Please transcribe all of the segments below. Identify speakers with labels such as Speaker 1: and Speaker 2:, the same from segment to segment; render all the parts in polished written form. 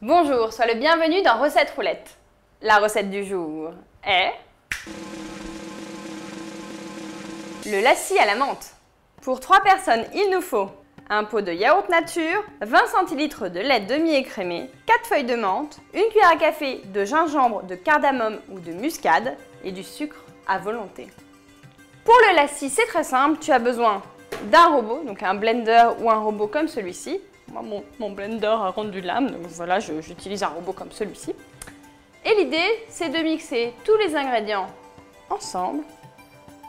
Speaker 1: Bonjour, sois le bienvenu dans Recette Roulette. La recette du jour est le lassi à la menthe. Pour 3 personnes, il nous faut un pot de yaourt nature, 20 cl de lait demi-écrémé, 4 feuilles de menthe, une cuillère à café de gingembre, de cardamome ou de muscade et du sucre à volonté. Pour le lassi, c'est très simple, tu as besoin d'un robot, donc un blender ou un robot comme celui-ci. Moi, mon blender a rendu l'âme, donc voilà, j'utilise un robot comme celui-ci. Et l'idée, c'est de mixer tous les ingrédients ensemble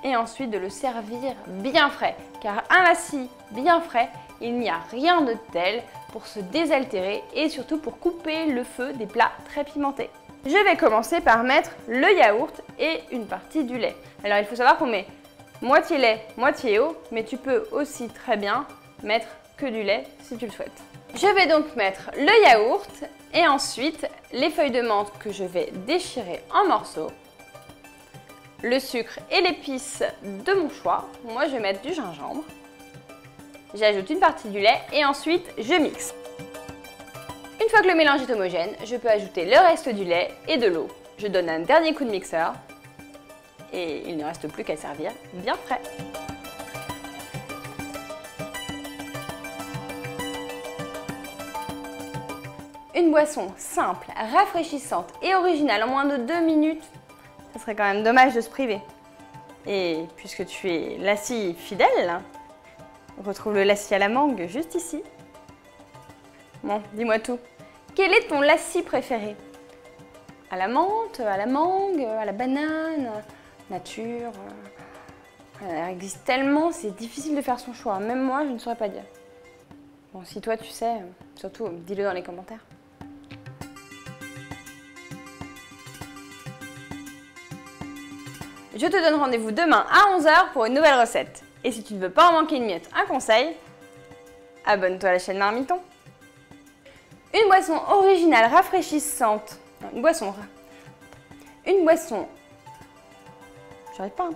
Speaker 1: et ensuite de le servir bien frais. Car un lassi bien frais, il n'y a rien de tel pour se désaltérer et surtout pour couper le feu des plats très pimentés. Je vais commencer par mettre le yaourt et une partie du lait. Alors il faut savoir qu'on met moitié lait, moitié eau, mais tu peux aussi très bien mettre que du lait si tu le souhaites. Je vais donc mettre le yaourt et ensuite les feuilles de menthe que je vais déchirer en morceaux, le sucre et l'épice de mon choix. Moi je vais mettre du gingembre, j'ajoute une partie du lait et ensuite je mixe. Une fois que le mélange est homogène, je peux ajouter le reste du lait et de l'eau. Je donne un dernier coup de mixeur et il ne reste plus qu'à servir bien frais. Une boisson simple, rafraîchissante et originale en moins de 2 minutes, ça serait quand même dommage de se priver. Et puisque tu es lassi fidèle, on retrouve le lassi à la mangue juste ici. Bon, dis-moi tout. Quel est ton lassi préféré? À la menthe, à la mangue, à la banane, nature? Il existe tellement, c'est difficile de faire son choix. Même moi, je ne saurais pas dire. Bon, si toi tu sais, surtout dis-le dans les commentaires. Je te donne rendez-vous demain à 11 h pour une nouvelle recette. Et si tu ne veux pas en manquer une miette, un conseil, abonne-toi à la chaîne Marmiton. Une boisson originale, rafraîchissante. Une boisson. J'arrive pas.